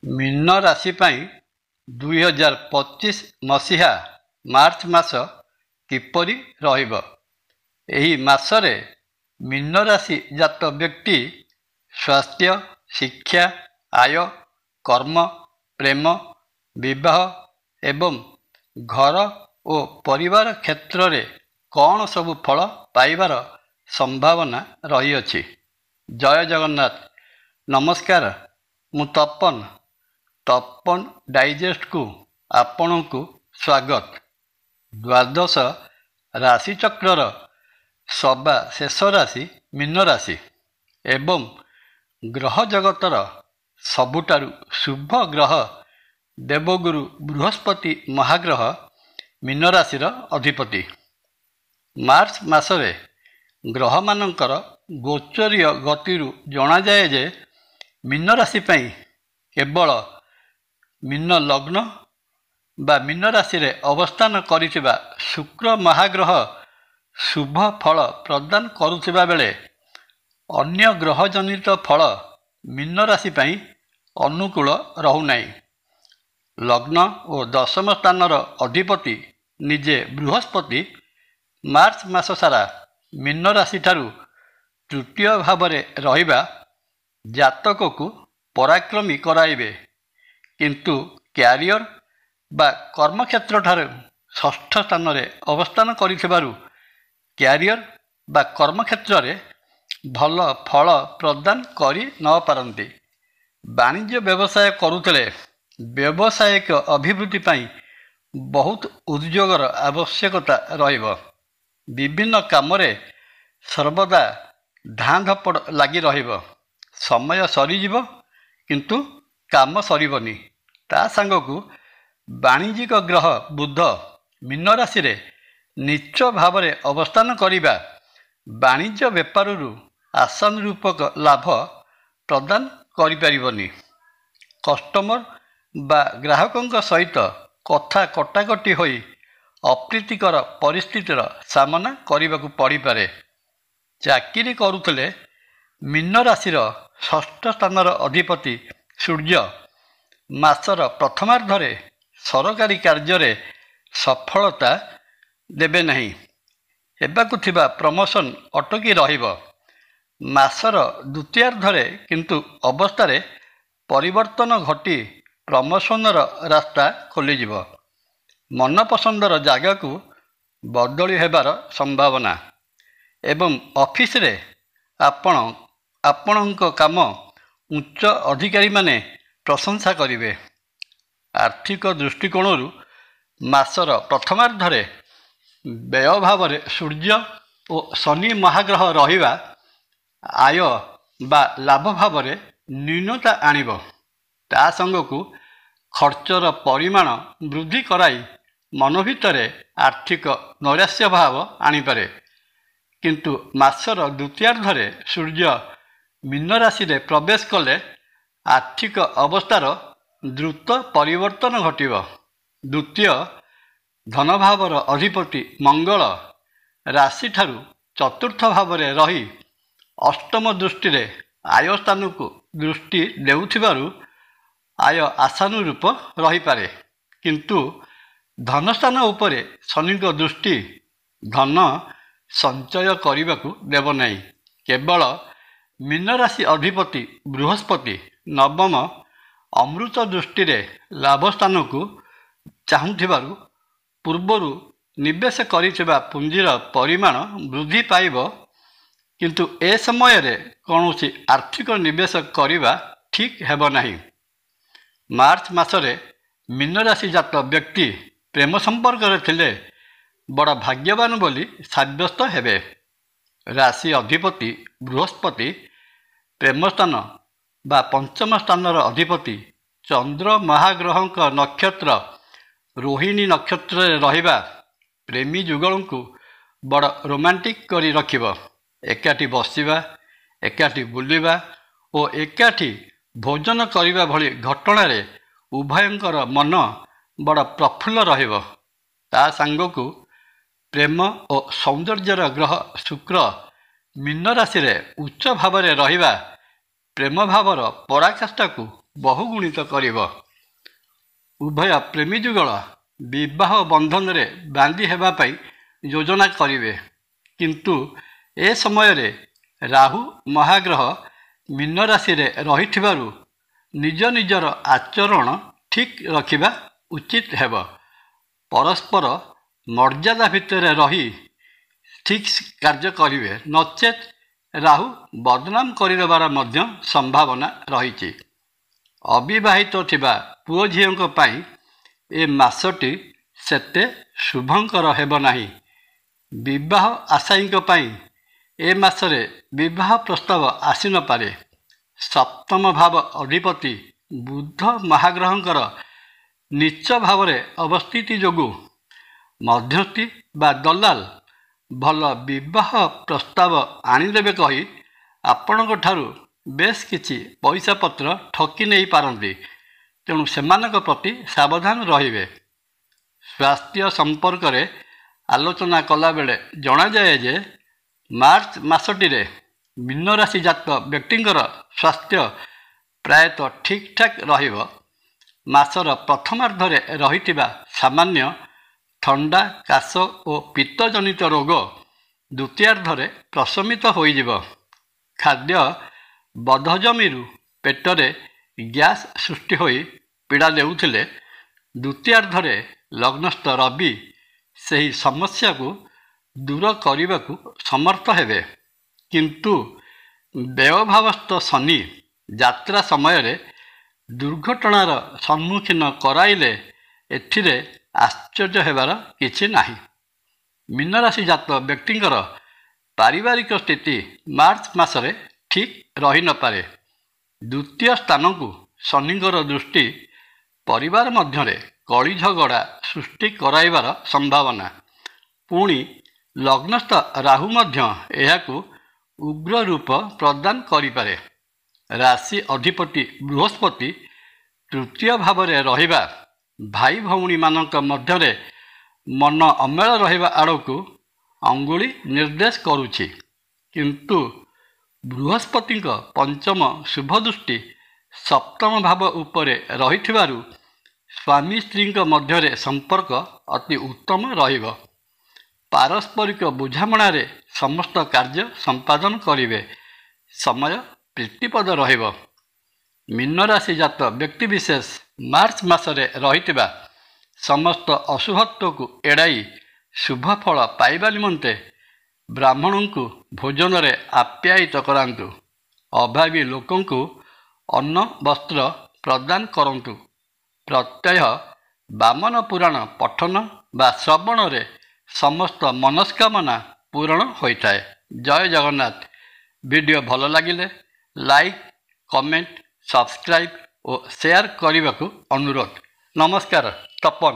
ମୀନ ରାଶି ପାଇଁ 2025 ମସିହା ମାର୍ଚ୍ଚ ମାସ କିପରି ରହିବ? ଏହି ମାସରେ ମୀନ ରାଶି ଜାତ ବ୍ୟକ୍ତି ସ୍ୱାସ୍ଥ୍ୟ, ଶିକ୍ଷା, ଆୟ, କର୍ମ, ପ୍ରେମ, ବିବାହ ଏବଂ ଘର ଓ ପରିବାର କ୍ଷେତ୍ରରେ କ'ଣ ସବୁ ଫଳ ପାଇବାର ସମ୍ଭାବନା ରହିଅଛି। ଜୟ ଜଗନ୍ନାଥ। ନମସ୍କାର, ମୁଁ ତପନ ଡାଇଜେଷ୍ଟକୁ ଆପଣଙ୍କୁ ସ୍ୱାଗତ। ଦ୍ୱାଦଶ ରାଶିଚକ୍ରର ସବା ଶେଷ ରାଶି ମୀନ ରାଶି ଏବଂ ଗ୍ରହ ଜଗତର ସବୁଠାରୁ ଶୁଭ ଗ୍ରହ ଦେବଗୁରୁ ବୃହସ୍ପତି ମହାଗ୍ରହ ମୀନ ରାଶିର ଅଧିପତି। ମାର୍ଚ୍ଚ ମାସରେ ଗ୍ରହମାନଙ୍କର ଗୋଚରୀୟ ଗତିରୁ ଜଣାଯାଏ ଯେ ମୀନ ରାଶି ପାଇଁ କେବଳ ମୀନ ଲଗ୍ନ ବା ମୀନ ରାଶିରେ ଅବସ୍ଥାନ କରିଥିବା ଶୁକ୍ର ମହାଗ୍ରହ ଶୁଭ ଫଳ ପ୍ରଦାନ କରୁଥିବା ବେଳେ ଅନ୍ୟ ଗ୍ରହଜନିତ ଫଳ ମୀନ ରାଶି ପାଇଁ ଅନୁକୂଳ ରହୁନାହିଁ। ଲଗ୍ନ ଓ ଦଶମ ସ୍ଥାନର ଅଧିପତି ନିଜେ ବୃହସ୍ପତି ମାର୍ଚ୍ଚ ମାସ ସାରା ମୀନ ରାଶିଠାରୁ ତୃତୀୟ ଭାବରେ ରହିବା ଜାତକକୁ ପରାକ୍ରମୀ କରାଇବେ, କିନ୍ତୁ କ୍ୟାରିୟର ବା କର୍ମକ୍ଷେତ୍ରଠାରୁ ଷଷ୍ଠ ସ୍ଥାନରେ ଅବସ୍ଥାନ କରିଥିବାରୁ କ୍ୟାରିୟର ବା କର୍ମକ୍ଷେତ୍ରରେ ଭଲ ଫଳ ପ୍ରଦାନ କରି ନ ପାରନ୍ତି। ବାଣିଜ୍ୟ ବ୍ୟବସାୟ କରୁଥିଲେ ବ୍ୟବସାୟିକ ଅଭିବୃଦ୍ଧି ପାଇଁ ବହୁତ ଉଦ୍ୟୋଗର ଆବଶ୍ୟକତା ରହିବ। ବିଭିନ୍ନ କାମରେ ସର୍ବଦା ଧାଁ ଧପଡ଼ ଲାଗି ରହିବ। ସମୟ ସରିଯିବ କିନ୍ତୁ କାମ ସରିବନି। ତା ସାଙ୍ଗକୁ ବାଣିଜ୍ୟିକ ଗ୍ରହ ବୁଧ ମୀନ ରାଶିରେ ନୀଚ ଭାବରେ ଅବସ୍ଥାନ କରିବା ବାଣିଜ୍ୟ ବେପାରରୁ ଆଶାନୁରୂପକ ଲାଭ ପ୍ରଦାନ କରିପାରିବନି। କଷ୍ଟମର ବା ଗ୍ରାହକଙ୍କ ସହିତ କଥା କଟାକଟି ହୋଇ ଅପ୍ରୀତିକର ପରିସ୍ଥିତିର ସାମନା କରିବାକୁ ପଡ଼ିପାରେ। ଚାକିରି କରୁଥିଲେ ମୀନ ରାଶିର ଷଷ୍ଠ ସ୍ଥାନର ଅଧିପତି ସୂର୍ଯ୍ୟ ମାସର ପ୍ରଥମାର୍ଦ୍ଧରେ ସରକାରୀ କାର୍ଯ୍ୟରେ ସଫଳତା ଦେବେ ନାହିଁ। ହେବାକୁ ଥିବା ପ୍ରମୋସନ ଅଟକି ରହିବ। ମାସର ଦ୍ୱିତୀୟାର୍ଦ୍ଧରେ କିନ୍ତୁ ଅବସ୍ଥାରେ ପରିବର୍ତ୍ତନ ଘଟି ପ୍ରମୋସନର ରାସ୍ତା ଖୋଲିଯିବ। ମନପସନ୍ଦର ଜାଗାକୁ ବଦଳି ହେବାର ସମ୍ଭାବନା ଏବଂ ଅଫିସରେ ଆପଣଙ୍କ କାମ ଉଚ୍ଚ ଅଧିକାରୀମାନେ ପ୍ରଶଂସା କରିବେ। ଆର୍ଥିକ ଦୃଷ୍ଟିକୋଣରୁ ମାସର ପ୍ରଥମାର୍ଦ୍ଧରେ ବ୍ୟୟ ଭାବରେ ସୂର୍ଯ୍ୟ ଓ ଶନି ମହାଗ୍ରହ ରହିବା ଆୟ ବା ଲାଭ ଭାବରେ ନ୍ୟୁନତା ଆଣିବ। ତା ସାଙ୍ଗକୁ ଖର୍ଚ୍ଚର ପରିମାଣ ବୃଦ୍ଧି କରାଇ ମନ ଭିତରେ ଆର୍ଥିକ ନୈରାଶ୍ୟ ଭାବ ଆଣିପାରେ। କିନ୍ତୁ ମାସର ଦ୍ୱିତୀୟାର୍ଦ୍ଧରେ ସୂର୍ଯ୍ୟ ମୀନ ରାଶିରେ ପ୍ରବେଶ କଲେ ଆର୍ଥିକ ଅବସ୍ଥାର ଦ୍ରୁତ ପରିବର୍ତ୍ତନ ଘଟିବ। ଦ୍ୱିତୀୟ ଧନଭାବର ଅଧିପତି ମଙ୍ଗଳ ରାଶିଠାରୁ ଚତୁର୍ଥ ଭାବରେ ରହି ଅଷ୍ଟମ ଦୃଷ୍ଟିରେ ଆୟ ସ୍ଥାନକୁ ଦୃଷ୍ଟି ଦେଉଥିବାରୁ ଆୟ ଆଶାନୁରୂପ ରହିପାରେ, କିନ୍ତୁ ଧନସ୍ଥାନ ଉପରେ ଶନିଙ୍କ ଦୃଷ୍ଟି ଧନ ସଞ୍ଚୟ କରିବାକୁ ଦେବ ନାହିଁ। କେବଳ ମୀନ ରାଶି ଅଧିପତି ବୃହସ୍ପତି ନବମ ଅମୃତ ଦୃଷ୍ଟିରେ ଲାଭସ୍ଥାନକୁ ଚାହୁଁଥିବାରୁ ପୂର୍ବରୁ ନିବେଶ କରିଥିବା ପୁଞ୍ଜିର ପରିମାଣ ବୃଦ୍ଧି ପାଇବ, କିନ୍ତୁ ଏ ସମୟରେ କୌଣସି ଆର୍ଥିକ ନିବେଶ କରିବା ଠିକ୍ ହେବ ନାହିଁ। ମାର୍ଚ୍ଚ ମାସରେ ମୀନ ରାଶି ଜାତ ବ୍ୟକ୍ତି ପ୍ରେମ ସମ୍ପର୍କରେ ଥିଲେ ବଡ଼ ଭାଗ୍ୟବାନ ବୋଲି ସାବ୍ୟସ୍ତ ହେବେ। ରାଶି ଅଧିପତି ବୃହସ୍ପତି ପ୍ରେମସ୍ଥାନ ବା ପଞ୍ଚମ ସ୍ଥାନର ଅଧିପତି ଚନ୍ଦ୍ର ମହାଗ୍ରହଙ୍କ ନକ୍ଷତ୍ର ରୋହିଣୀ ନକ୍ଷତ୍ରରେ ରହିବା ପ୍ରେମୀ ଯୁଗଳଙ୍କୁ ବଡ଼ ରୋମାଣ୍ଟିକ କରି ରଖିବ। ଏକାଠି ବସିବା, ଏକାଠି ବୁଲିବା ଓ ଏକାଠି ଭୋଜନ କରିବା ଭଳି ଘଟଣାରେ ଉଭୟଙ୍କର ମନ ବଡ଼ ପ୍ରଫୁଲ୍ଲ ରହିବ। ତା ସାଙ୍ଗକୁ ପ୍ରେମ ଓ ସୌନ୍ଦର୍ଯ୍ୟର ଗ୍ରହ ଶୁକ୍ର ମୀନ ରାଶିରେ ଉଚ୍ଚ ଭାବରେ ରହିବା ପ୍ରେମ ଭାବର ପରାକାଷ୍ଠାକୁ ବହୁଗୁଣିତ କରିବ। ଉଭୟ ପ୍ରେମୀ ଯୁଗଳ ବିବାହ ବନ୍ଧନରେ ବାନ୍ଧି ହେବା ପାଇଁ ଯୋଜନା କରିବେ, କିନ୍ତୁ ଏ ସମୟରେ ରାହୁ ମହାଗ୍ରହ ମୀନ ରାଶିରେ ରହିଥିବାରୁ ନିଜ ନିଜର ଆଚରଣ ଠିକ୍ ରଖିବା ଉଚିତ ହେବ। ପରସ୍ପର ମର୍ଯ୍ୟାଦା ଭିତରେ ରହି ଠିକ୍ କାର୍ଯ୍ୟ କରିବେ, ନଚେତ୍ ରାହୁ ବଦନାମ କରିଦେବାର ମଧ୍ୟ ସମ୍ଭାବନା ରହିଛି। ଅବିବାହିତ ଥିବା ପୁଅ ଝିଅଙ୍କ ପାଇଁ ଏ ମାସଟି ସେତେ ଶୁଭଙ୍କର ହେବ ନାହିଁ। ବିବାହ ଆଶାୟୀଙ୍କ ପାଇଁ ଏ ମାସରେ ବିବାହ ପ୍ରସ୍ତାବ ଆସିନପାରେ। ସପ୍ତମ ଭାବ ଅଧିପତି ବୁଧ ମହାଗ୍ରହଙ୍କର ନୀଚ ଭାବରେ ଅବସ୍ଥିତି ଯୋଗୁଁ ମଧ୍ୟସ୍ଥି ବା ଦଲାଲ ଭଲ ବିବାହ ପ୍ରସ୍ତାବ ଆଣିଦେବେ କହି ଆପଣଙ୍କଠାରୁ ବେଶ କିଛି ପଇସା ପତ୍ର ଠକି ନେଇ ପାରନ୍ତି, ତେଣୁ ସେମାନଙ୍କ ପ୍ରତି ସାବଧାନ ରହିବେ। ସ୍ୱାସ୍ଥ୍ୟ ସମ୍ପର୍କରେ ଆଲୋଚନା କଲାବେଳେ ଜଣାଯାଏ ଯେ ମାର୍ଚ୍ଚ ମାସଟିରେ ମୀନ ରାଶି ଜାତକ ବ୍ୟକ୍ତିଙ୍କର ସ୍ୱାସ୍ଥ୍ୟ ପ୍ରାୟତଃ ଠିକ୍ ଠାକ୍ ରହିବ। ମାସର ପ୍ରଥମାର୍ଦ୍ଧରେ ରହିଥିବା ସାମାନ୍ୟ ଥଣ୍ଡା, କାଶ ଓ ପିତ୍ତଜନିତ ରୋଗ ଦ୍ୱିତୀୟାର୍ଦ୍ଧରେ ପ୍ରଶମିତ ହୋଇଯିବ। ଖାଦ୍ୟ ବଧଜମିରୁ ପେଟରେ ଗ୍ୟାସ୍ ସୃଷ୍ଟି ହୋଇ ପୀଡ଼ା ଦେଉଥିଲେ, ଦ୍ୱିତୀୟାର୍ଦ୍ଧରେ ଲଗ୍ନସ୍ଥ ରବି ସେହି ସମସ୍ୟାକୁ ଦୂର କରିବାକୁ ସମର୍ଥ ହେବେ। କିନ୍ତୁ ବ୍ୟୟଭାବସ୍ଥ ଶନି ଯାତ୍ରା ସମୟରେ ଦୁର୍ଘଟଣାର ସମ୍ମୁଖୀନ କରାଇଲେ ଏଥିରେ ଆଶ୍ଚର୍ଯ୍ୟ ହେବାର କିଛି ନାହିଁ। ମୀନ ରାଶି ଜାତକ ବ୍ୟକ୍ତିଙ୍କର ପାରିବାରିକ ସ୍ଥିତି ମାର୍ଚ୍ଚ ମାସରେ ଠିକ୍ ରହିନପାରେ। ଦ୍ୱିତୀୟ ସ୍ଥାନକୁ ଶନିଙ୍କର ଦୃଷ୍ଟି ପରିବାର ମଧ୍ୟରେ କଳି ଝଗଡ଼ା ସୃଷ୍ଟି କରାଇବାର ସମ୍ଭାବନା। ପୁଣି ଲଗ୍ନସ୍ଥ ରାହୁ ମଧ୍ୟ ଏହାକୁ ଉଗ୍ର ରୂପ ପ୍ରଦାନ କରିପାରେ। ରାଶି ଅଧିପତି ବୃହସ୍ପତି ତୃତୀୟ ଭାବରେ ରହିବା ଭାଇ ଭଉଣୀମାନଙ୍କ ମଧ୍ୟରେ ମନ ଅମେଳ ରହିବା ଆଡ଼କୁ ଅଙ୍ଗୁଳି ନିର୍ଦ୍ଦେଶ କରୁଛି। କିନ୍ତୁ ବୃହସ୍ପତିଙ୍କ ପଞ୍ଚମ ଶୁଭ ଦୃଷ୍ଟି ସପ୍ତମ ଭାବ ଉପରେ ରହିଥିବାରୁ ସ୍ୱାମୀ ସ୍ତ୍ରୀଙ୍କ ମଧ୍ୟରେ ସମ୍ପର୍କ ଅତି ଉତ୍ତମ ରହିବ। ପାରସ୍ପରିକ ବୁଝାମଣାରେ ସମସ୍ତ କାର୍ଯ୍ୟ ସମ୍ପାଦନ କରିବେ। ସମୟ ପ୍ରୀତିପଦ ରହିବ। ମୀନ ରାଶି ଜାତକ ବ୍ୟକ୍ତିବିଶେଷ ମାର୍ଚ୍ଚ ମାସରେ ରହିଥିବା ସମସ୍ତ ଅଶୁଭତ୍ୱକୁ ଏଡ଼ାଇ ଶୁଭ ଫଳ ପାଇବା ନିମନ୍ତେ ବ୍ରାହ୍ମଣଙ୍କୁ ଭୋଜନରେ ଆପ୍ୟାୟିତ କରାନ୍ତୁ। ଅଭାବୀ ଲୋକଙ୍କୁ ଅନ୍ନ ବସ୍ତ୍ର ପ୍ରଦାନ କରନ୍ତୁ। ପ୍ରତ୍ୟହ ବାମନ ପୁରାଣ ପଠନ ବା ଶ୍ରବଣରେ ସମସ୍ତ ମନସ୍କାମନା ପୂରଣ ହୋଇଥାଏ। ଜୟ ଜଗନ୍ନାଥ। ଭିଡ଼ିଓ ଭଲ ଲାଗିଲେ ଲାଇକ୍, କମେଣ୍ଟ, ସବସ୍କ୍ରାଇବ୍ ଓ ସେୟାର କରିବାକୁ ଅନୁରୋଧ। ନମସ୍କାର। ତପନ।